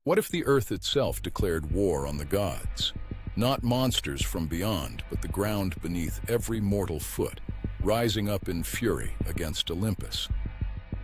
What if the earth itself declared war on the gods? Not monsters from beyond, but the ground beneath every mortal foot, rising up in fury against Olympus.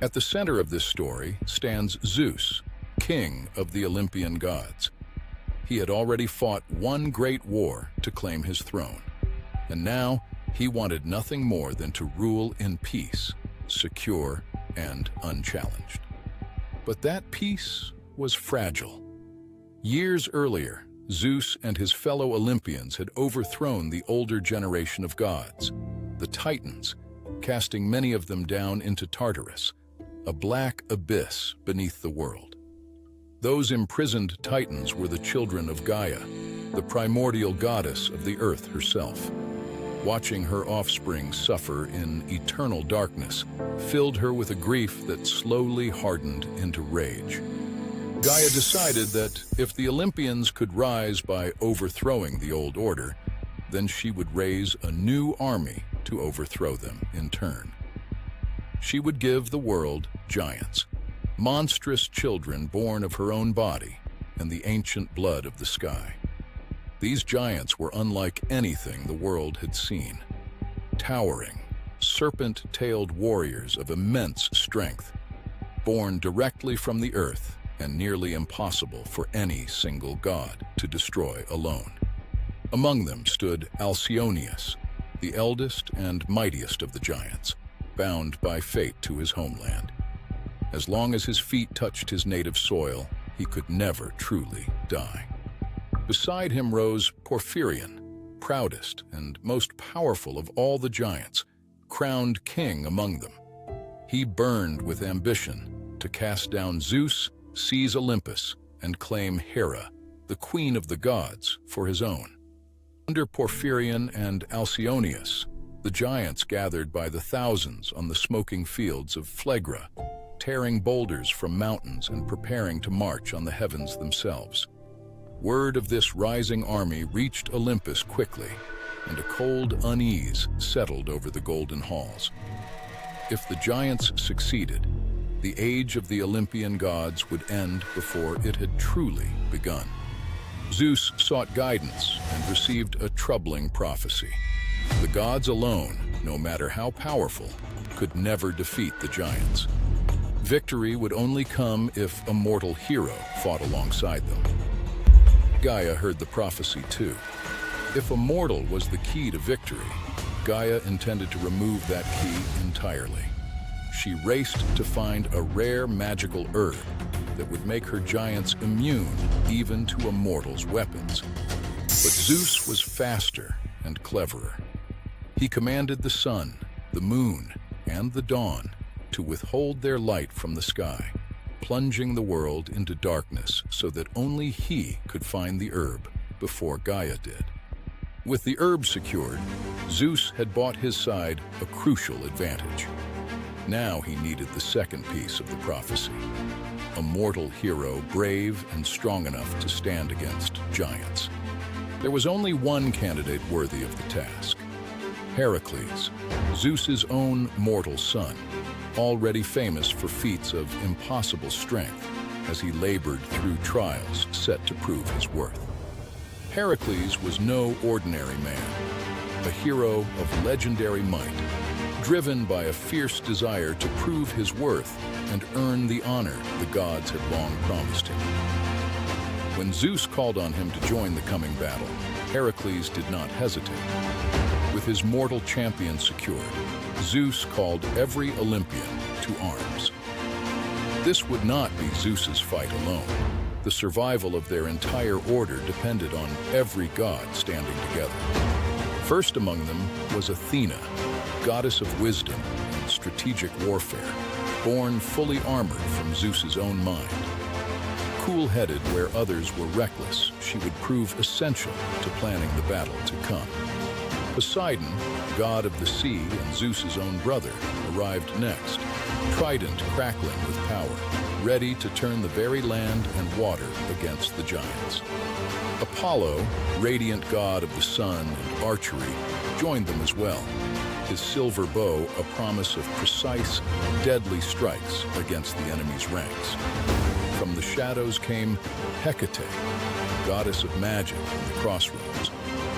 At the center of this story stands Zeus, king of the Olympian gods. He had already fought one great war to claim his throne, and now he wanted nothing more than to rule in peace, secure and unchallenged. But that peace was fragile. Years earlier, Zeus and his fellow Olympians had overthrown the older generation of gods, the Titans, casting many of them down into Tartarus, a black abyss beneath the world. Those imprisoned Titans were the children of Gaia, the primordial goddess of the earth herself. Watching her offspring suffer in eternal darkness filled her with a grief that slowly hardened into rage. Gaia decided that if the Olympians could rise by overthrowing the old order, then she would raise a new army to overthrow them in turn. She would give the world giants, monstrous children born of her own body and the ancient blood of the sky. These giants were unlike anything the world had seen. Towering, serpent-tailed warriors of immense strength, born directly from the earth and nearly impossible for any single god to destroy alone. Among them stood Alcyoneus, the eldest and mightiest of the giants, bound by fate to his homeland. As long as his feet touched his native soil, he could never truly die. Beside him rose Porphyrion, proudest and most powerful of all the giants, crowned king among them. He burned with ambition to cast down Zeus, seize Olympus, and claim Hera, the queen of the gods, for his own. Under Porphyrion and Alcyoneus, the giants gathered by the thousands on the smoking fields of Phlegra, tearing boulders from mountains and preparing to march on the heavens themselves. Word of this rising army reached Olympus quickly, and a cold unease settled over the golden halls. If the giants succeeded, the age of the Olympian gods would end before it had truly begun. Zeus sought guidance and received a troubling prophecy. The gods alone, no matter how powerful, could never defeat the giants. Victory would only come if a mortal hero fought alongside them. Gaia heard the prophecy too. If a mortal was the key to victory, Gaia intended to remove that key entirely. She raced to find a rare magical herb that would make her giants immune even to a mortal's weapons. But Zeus was faster and cleverer. He commanded the sun, the moon, and the dawn to withhold their light from the sky, plunging the world into darkness so that only he could find the herb before Gaia did. With the herb secured, Zeus had bought his side a crucial advantage. Now he needed the second piece of the prophecy, a mortal hero brave and strong enough to stand against giants. There was only one candidate worthy of the task: Heracles, Zeus's own mortal son, already famous for feats of impossible strength as he labored through trials set to prove his worth. Heracles was no ordinary man, a hero of legendary might, driven by a fierce desire to prove his worth and earn the honor the gods had long promised him. When Zeus called on him to join the coming battle, Heracles did not hesitate. With his mortal champion secured, Zeus called every Olympian to arms. This would not be Zeus's fight alone. The survival of their entire order depended on every god standing together. First among them was Athena, goddess of wisdom and strategic warfare, born fully armored from Zeus's own mind. Cool-headed where others were reckless, she would prove essential to planning the battle to come. Poseidon, god of the sea and Zeus's own brother, arrived next, trident crackling with power, ready to turn the very land and water against the giants. Apollo, radiant god of the sun and archery, joined them as well, his silver bow a promise of precise, deadly strikes against the enemy's ranks. From the the shadows came Hecate, goddess of magic in the crossroads,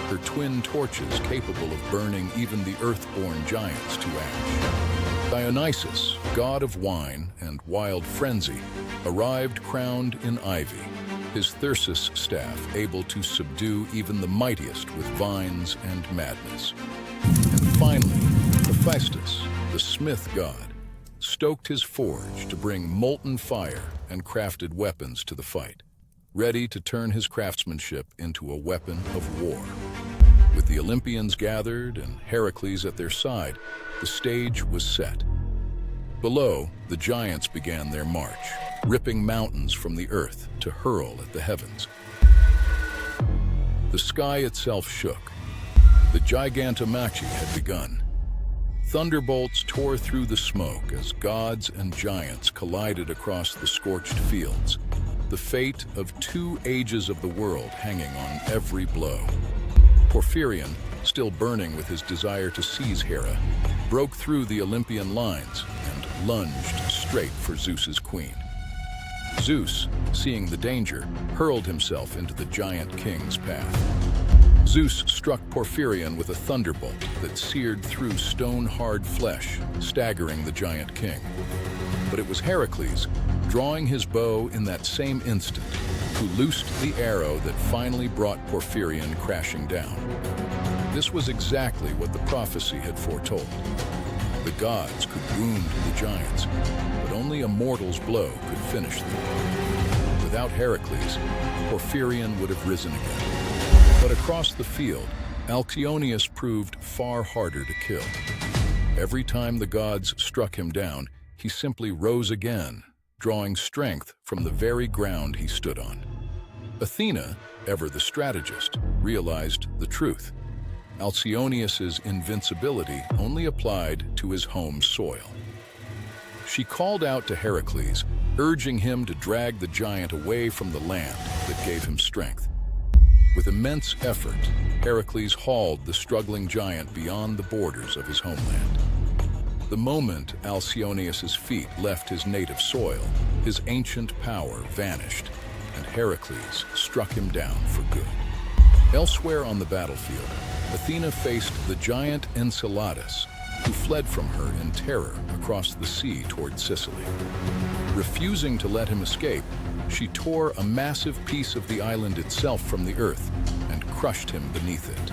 her twin torches capable of burning even the earth-born giants to ash. Dionysus, god of wine and wild frenzy, arrived crowned in ivy, his thyrsus staff able to subdue even the mightiest with vines and madness. And finally, Hephaestus, the smith god, stoked his forge to bring molten fire and crafted weapons to the fight, ready to turn his craftsmanship into a weapon of war. With the Olympians gathered and Heracles at their side, the stage was set. Below, the giants began their march, ripping mountains from the earth to hurl at the heavens. The sky itself shook. The Gigantomachy had begun. Thunderbolts tore through the smoke as gods and giants collided across the scorched fields, the fate of 2 ages of the world hanging on every blow. Porphyrion, still burning with his desire to seize Hera, broke through the Olympian lines and lunged straight for Zeus's queen. Zeus, seeing the danger, hurled himself into the giant king's path. Zeus struck Porphyrion with a thunderbolt that seared through stone-hard flesh, staggering the giant king. But it was Heracles, drawing his bow in that same instant, who loosed the arrow that finally brought Porphyrion crashing down. This was exactly what the prophecy had foretold. The gods could wound the giants, but only a mortal's blow could finish them. Without Heracles, Porphyrion would have risen again. But across the field, Alcyoneus proved far harder to kill. Every time the gods struck him down, he simply rose again, drawing strength from the very ground he stood on. Athena, ever the strategist, realized the truth. Alcyoneus's invincibility only applied to his home soil. She called out to Heracles, urging him to drag the giant away from the land that gave him strength. With immense effort, Heracles hauled the struggling giant beyond the borders of his homeland. The moment Alcyoneus's feet left his native soil, his ancient power vanished, and Heracles struck him down for good. Elsewhere on the battlefield, Athena faced the giant Enceladus, who fled from her in terror across the sea toward Sicily. Refusing to let him escape, she tore a massive piece of the island itself from the earth and crushed him beneath it.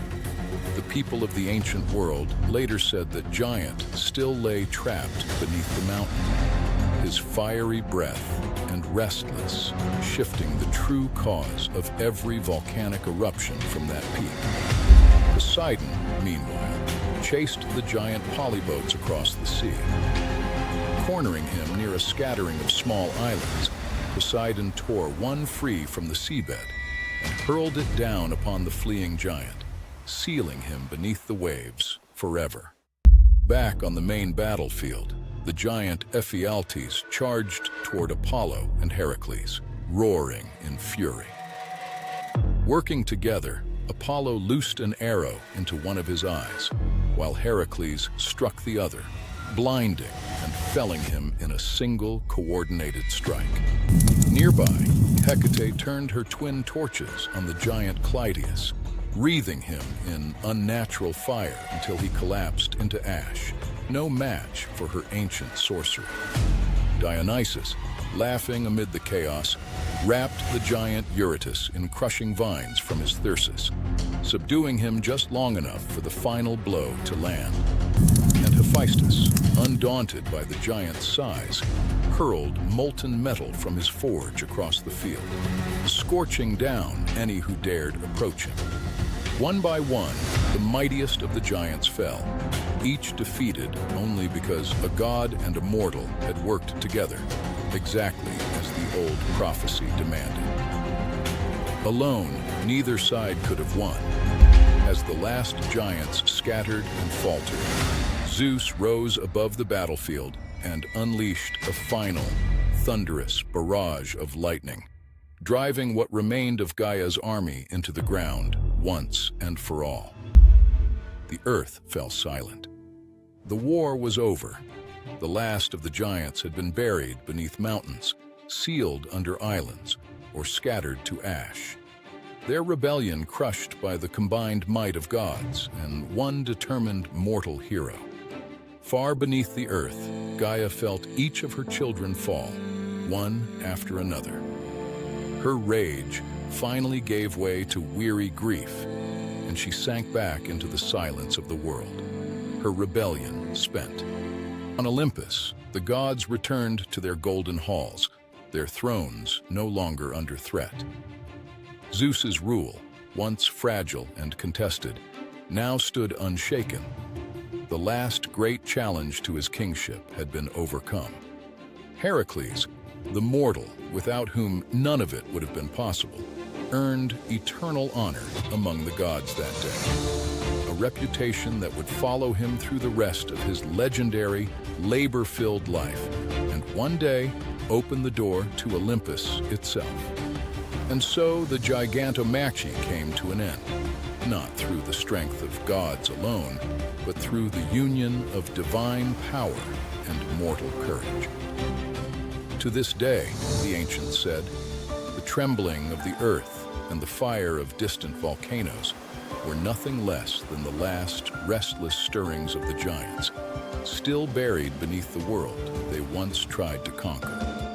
The people of the ancient world later said that Giant still lay trapped beneath the mountain, his fiery breath and restless, shifting the true cause of every volcanic eruption from that peak. Poseidon, meanwhile, chased the giant polyboats across the sea. Cornering him near a scattering of small islands, Poseidon tore one free from the seabed and hurled it down upon the fleeing giant, sealing him beneath the waves forever. Back on the main battlefield, the giant Ephialtes charged toward Apollo and Heracles, roaring in fury. Working together, Apollo loosed an arrow into one of his eyes, while Heracles struck the other, blinding and felling him in a single coordinated strike. Nearby, Hecate turned her twin torches on the giant Clytius, wreathing him in unnatural fire until he collapsed into ash, no match for her ancient sorcery. Dionysus, laughing amid the chaos, wrapped the giant Eurytus in crushing vines from his thyrsus, subduing him just long enough for the final blow to land. And Hephaestus, undaunted by the giant's size, hurled molten metal from his forge across the field, scorching down any who dared approach him. One by one, the mightiest of the giants fell, each defeated only because a god and a mortal had worked together, exactly as the old prophecy demanded. Alone, neither side could have won. As the last giants scattered and faltered, Zeus rose above the battlefield and unleashed a final, thunderous barrage of lightning, driving what remained of Gaia's army into the ground once and for all. The earth fell silent. The war was over. The last of the giants had been buried beneath mountains, sealed under islands, or scattered to ash. Their rebellion crushed by the combined might of gods and one determined mortal hero. Far beneath the earth, Gaia felt each of her children fall, one after another. Her rage finally gave way to weary grief, and she sank back into the silence of the world, her rebellion spent. On Olympus, the gods returned to their golden halls, their thrones no longer under threat. Zeus's rule, once fragile and contested, now stood unshaken. The last great challenge to his kingship had been overcome. Heracles, the mortal without whom none of it would have been possible, earned eternal honor among the gods that day. A reputation that would follow him through the rest of his legendary, labor-filled life, and one day open the door to Olympus itself. And so the Gigantomachy came to an end, not through the strength of gods alone, but through the union of divine power and mortal courage. To this day, the ancients said, the trembling of the earth and the fire of distant volcanoes were nothing less than the last restless stirrings of the giants, still buried beneath the world they once tried to conquer.